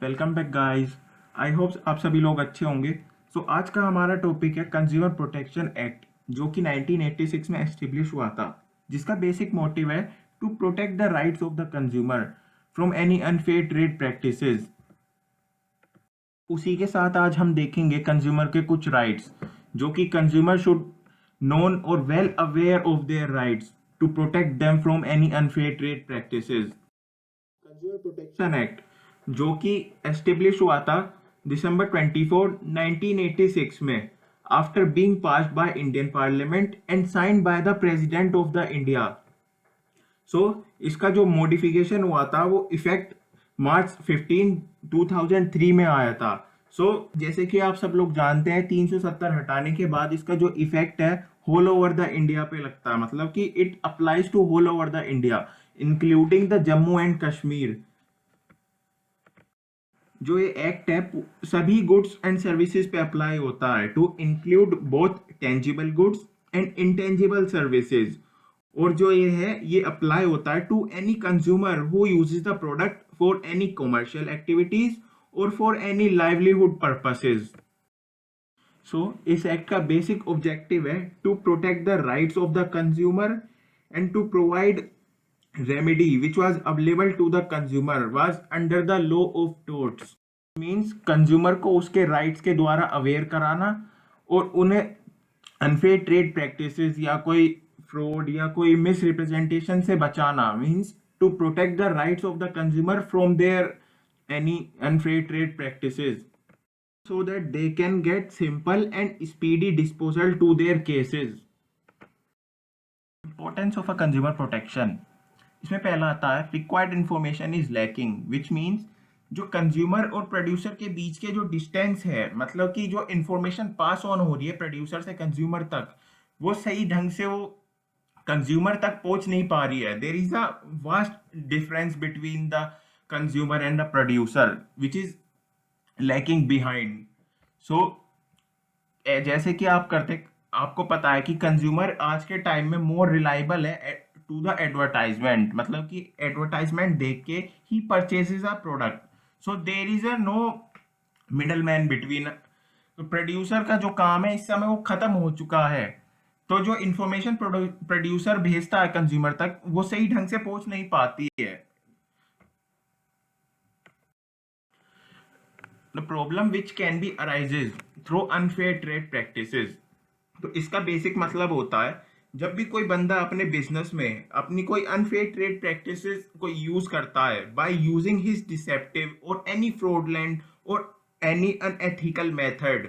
Welcome back guys. I hope आप सभी लोग अच्छे होंगे। आज का हमारा टॉपिक है कंज्यूमर प्रोटेक्शन एक्ट, जो कि 1986 में एस्टेब्लिश हुआ था, जिसका बेसिक मोटिव है to protect the rights of the consumer from any unfair trade practices. उसी के साथ आज हम देखेंगे कंज्यूमर के कुछ राइट्स, जो कि कंज्यूमर शुड नोन और well aware of their rights to protect them from any unfair trade practices. Consumer protection act, जो कि एस्टेब्लिश हुआ था December 24, 1986 में, after being passed by Indian parliament and signed by the president of the India. इसका जो modification हुआ था वो इफेक्ट March 15, 2003 में आया था। जैसे कि आप सब लोग जानते हैं, 370 हटाने के बाद इसका जो इफेक्ट है होल ओवर द इंडिया पे लगता है, मतलब कि it applies to whole over the India including the Jammu and Kashmir. जो ये एक्ट है सभी गुड्स एंड सर्विसेज पे अप्लाई होता है, to include both tangible goods and intangible services. और जो ये अप्लाई होता है to any consumer who uses the product for any commercial activities और फॉर एनी लाइवलीहुड पर्पसेज। इस एक्ट का बेसिक ऑब्जेक्टिव है to protect the rights of the consumer and to provide remedy which was available to the consumer was under the law of torts। Means consumer को उसके rights के द्वारा aware कराना और उन्हें अनफेयर ट्रेड प्रैक्टिसेस या कोई फ्रॉड या कोई मिस रिप्रेजेंटेशन से बचाना, means to protect the rights of the consumer from their any unfair trade practices so that they can get simple and speedy disposal to their cases। Importance of a consumer protection, इसमें पहला आता है required information is lacking, which means जो consumer और producer के बीच के जो distance है, मतलब कि जो इंफॉर्मेशन पास ऑन हो रही है प्रोड्यूसर से कंज्यूमर तक, वो सही ढंग से वो कंज्यूमर तक पहुंच नहीं पा रही है। There is a vast difference between the consumer and the producer which is lacking behind. जैसे कि आपको पता है कि कंज्यूमर आज के टाइम में मोर रिलायबल है टू द एडवर्टाइजमेंट, मतलब कि एडवर्टाइजमेंट देख के ही purchases a product. There is a no middle man between. तो प्रोड्यूसर का जो काम है इस समय वो खत्म हो चुका है। तो जो इंफॉर्मेशन प्रोड्यूसर भेजता है कंज्यूमर तक, वो सही ढंग से पहुंच नहीं पाती है। The problem which can be arises through unfair trade practices. तो इसका बेसिक मतलब होता है जब भी कोई बंदा अपने बिजनेस में अपनी कोई अनफेयर ट्रेड प्रैक्टिसेस को यूज करता है बाय यूजिंग हिज डिसेप्टिव और एनी फ्रॉडलेंट और any unethical method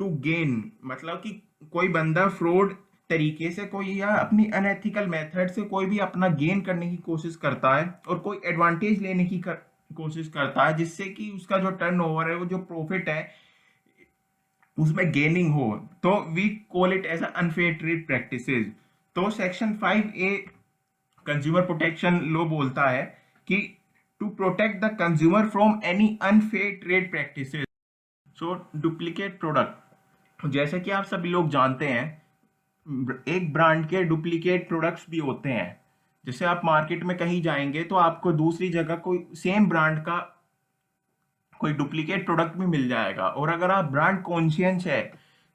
to gain, मतलब कि कोई बंदा फ्रॉड तरीके से कोई या अपनी अनएथिकल मेथड से कोई भी अपना गेन करने की कोशिश करता है और कोई एडवांटेज लेने की कोशिश करता है, जिससे कि उसका जो टर्नओवर है, वो जो प्रॉफिट है, उसमें गेनिंग हो, तो we call it as unfair trade practices. तो section 5A consumer protection law बोलता है कि to protect the consumer from any unfair trade practices. Duplicate product, जैसे कि आप सभी लोग जानते हैं, एक ब्रांड के डुप्लीकेट प्रोडक्ट्स भी होते हैं। जैसे आप मार्केट में कहीं जाएंगे तो आपको दूसरी जगह कोई सेम ब्रांड का कोई डुप्लीकेट प्रोडक्ट भी मिल जाएगा। और अगर आप ब्रांड कॉन्शियस है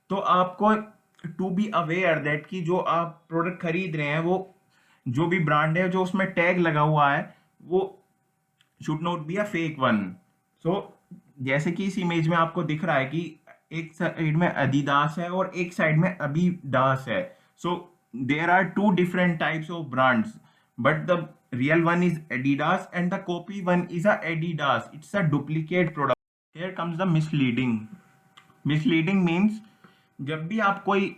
तो आपको टू बी अवेयर दैट कि जो आप प्रोडक्ट खरीद रहे हैं, वो जो भी ब्रांड है जो उसमें टैग लगा हुआ है, वो should not be a fake one. जैसे कि इस इमेज में आपको दिख रहा है कि एक साइड में अडिडास है और एक साइड में अबीडास है। There are two different types of brands, but the real one is Adidas and the copy one is a Adidas. It's a duplicate product. Here comes the misleading. Misleading means जब भी आप कोई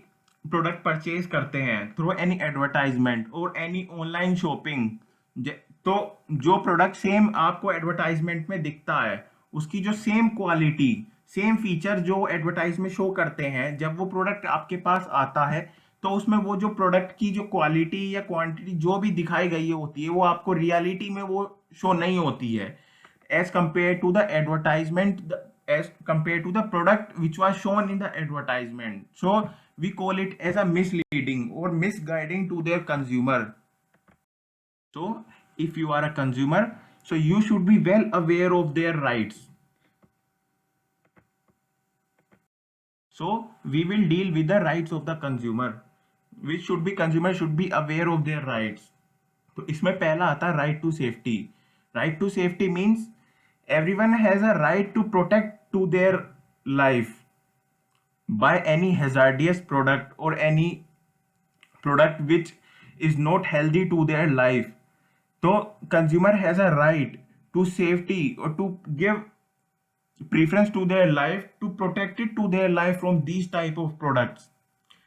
product purchase करते हैं through any advertisement और any online shopping, तो जो product same आपको एडवर्टाइजमेंट में दिखता है, उसकी जो सेम क्वालिटी, सेम फीचर जो एडवर्टाइज में शो करते हैं, जब वो प्रोडक्ट आपके पास आता है तो उसमें वो जो प्रोडक्ट की जो क्वालिटी या क्वांटिटी जो भी दिखाई गई होती है, वो आपको रियलिटी में वो शो नहीं होती है as compare to the advertisement, as compared to the product which was shown in the advertisement. So we call it as a misleading or misguiding to their consumer. So if you are a consumer, So you should be well aware of their rights. So we will deal with the rights of the consumer, which should be consumer should be aware of their rights. तो इसमें पहला आता है right to safety. Right to safety means everyone has a right to protect to their life by any hazardous product or any product which is not healthy to their life. So consumer has a right to safety or to give preference to their life, to protect it to their life from these type of products.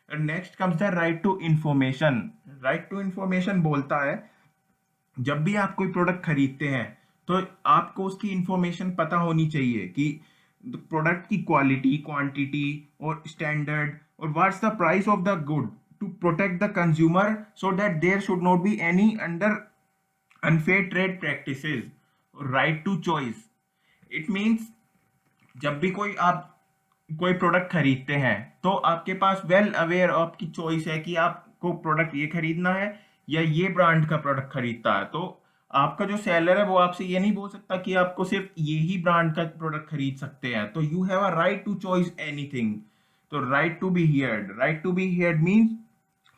And next comes the right to information. Right to information बोलता है जब भी आप कोई product खरीदते हैं तो आपको उसकी इंफॉर्मेशन पता होनी चाहिए कि प्रोडक्ट की क्वालिटी, क्वांटिटी और स्टैंडर्ड और what's the price of the good to protect the consumer so that there should not be any under unfair trade practices. Right to choice, it means जब भी आप कोई प्रोडक्ट खरीदते हैं तो आपके पास वेल अवेयर आपकी चॉइस है कि आपको प्रोडक्ट ये खरीदना है या ये ब्रांड का प्रोडक्ट खरीदता है. तो आपका जो सेलर है वो आपसे ये नहीं बोल सकता कि आपको सिर्फ यही ब्रांड का प्रोडक्ट खरीद सकते हैं. तो you have a right to choice anything. तो right to be heard. Right to be heard means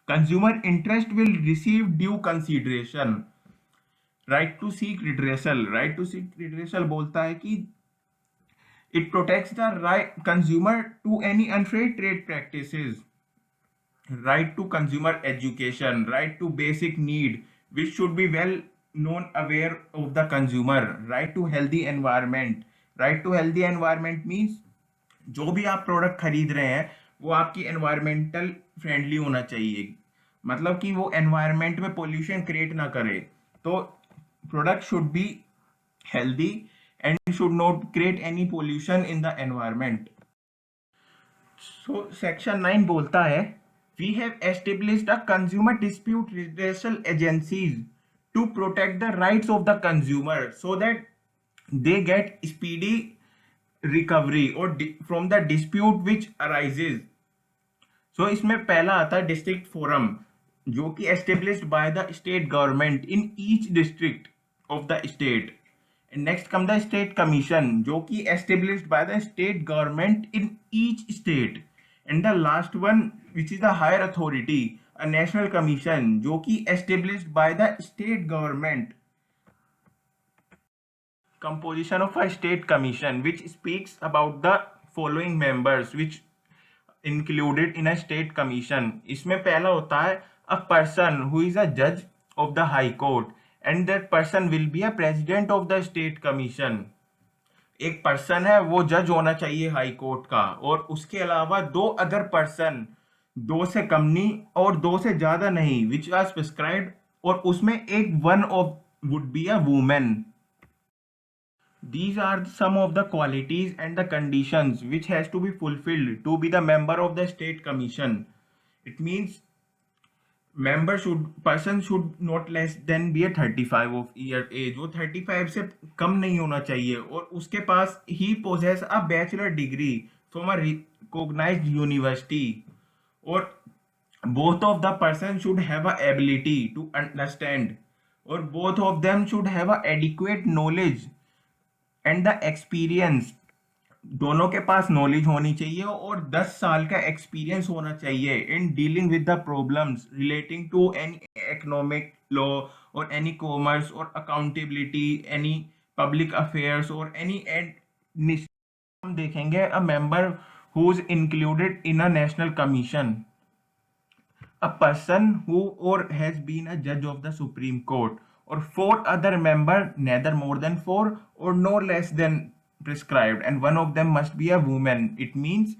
consumer interest will receive due consideration. Right to seek redressal. Right to seek redressal बोलता है कि it protects the right consumer to any unfair trade practices. Right to consumer education, right to basic need which should be well known aware of the consumer. Right to healthy environment. Right to healthy environment means जो भी आप product खरीद रहे हैं वो आपकी environmental friendly होना चाहिए, मतलब कि वो एनवायरमेंट में पोल्यूशन क्रिएट ना करे. तो product should be healthy and should not create any pollution in the environment. So section 9 बोलता है we have established a consumer dispute redressal agencies to protect the rights of the consumer so that they get speedy recovery or from the dispute which arises. So इसमें पहला आता है district forum जो कि established by the state government in each district of the state. And next come the state commission जो कि established by the state government in each state. And the last one which is the higher authority, a national commission जो कि established by the state government. Composition of a state commission which speaks about the following members which included in a state commission. इसमें पहला होता है a person who is a judge of the high court and that person will be a president of the state commission. एक person है वो जज होना चाहिए हाई कोर्ट का और उसके अलावा दो अदर पर्सन, दो से कम नहीं और दो से ज्यादा नहीं, विच आर प्रिस्क्राइब्ड, और उसमें एक one of would be a women. These are some of the qualities and the conditions which has to be fulfilled to be the member of the state commission. It means person should not less than be a 35 of year age. वो 35 से कम नहीं होना चाहिए और उसके पास he possess a bachelor degree from a recognized university, और both of the person should have a ability to understand, और both of them should have a adequate knowledge and the experience. दोनों के पास नॉलेज होनी चाहिए और 10 साल का experience होना चाहिए in dealing with the problems relating to any economic law और एनी कॉमर्स और अकाउंटेबिलिटी, एनी पब्लिक अफेयर्स और एनी हम देखेंगे a member who is included in a national commission, a person who और हैज बीन अ जज of the supreme court, और 4 other member neither more than 4 or no less than prescribed, and one of them must be a woman. It means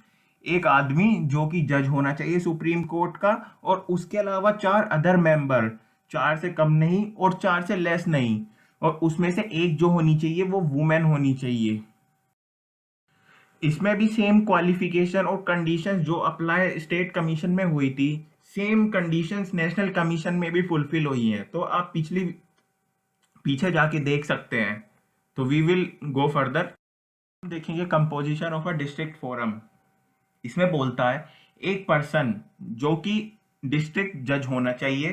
एक आदमी जो कि जज होना चाहिए सुप्रीम कोर्ट का और उसके अलावा 4 अदर मेंबर, 4 से कम नहीं और 4 से लेस नहीं, और उसमें से एक जो होनी चाहिए वो वुमेन होनी चाहिए. इसमें भी सेम क्वालिफिकेशन और कंडीशंस जो अप्लाई स्टेट कमीशन में हुई थी, सेम कंडीशंस नेशनल कमीशन में भी फुलफिल हुई हैं. तो आप पीछे जाके देख सकते हैं. तो वी विल गो फर्दर. देखेंगे composition of a district forum. इसमें बोलता है एक पर्सन जो कि डिस्ट्रिक्ट जज होना चाहिए,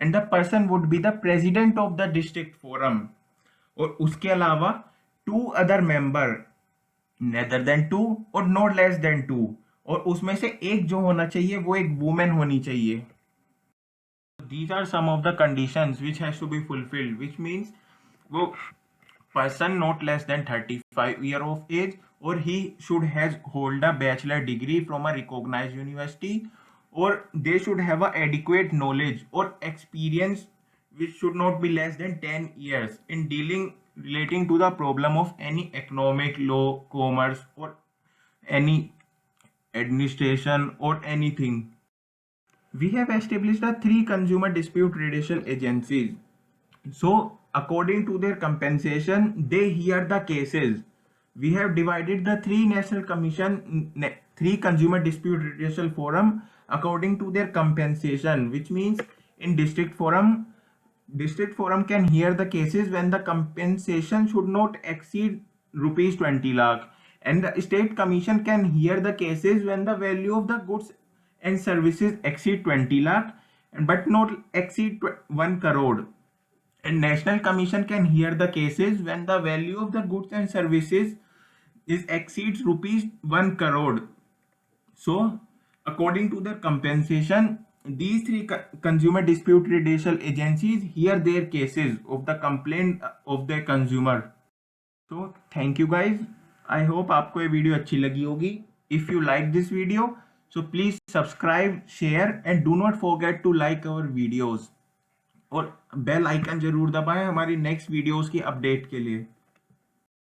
and the person would be the president of the district forum, और उसके अलावा 2 अदर मेंबर नेदर देन 2 और नॉट लेस देन 2, और उसमें से एक जो होना चाहिए वो एक वुमेन होनी चाहिए. These are some of the conditions which has to be fulfilled, which means वो person not less than 35 year of age, or he should has hold a bachelor degree from a recognized university, or they should have a adequate knowledge or experience which should not be less than 10 years in dealing relating to the problem of any economic law, commerce, or any administration or anything. We have established the 3 consumer dispute redressal agencies. So, according to their compensation, they hear the cases. We have divided the 3 national commission, 3 consumer dispute redressal forum according to their compensation, which means in district forum can hear the cases when the compensation should not exceed rupees 20 lakh, and the state commission can hear the cases when the value of the goods and services exceed 20 lakh but not exceed 1 crore, and national commission can hear the cases when the value of the goods and services is exceeds rupees 1 crore. So, according to the compensation, these 3 consumer dispute redressal agencies hear their cases of the complaint of the consumer. So, thank you guys. I hope आपको ये video अच्छी लगी होगी. If you like this video, so please subscribe, share and do not forget to like our videos. और bell icon जरूर दबाएं हमारी next videos की अपडेट के लिए.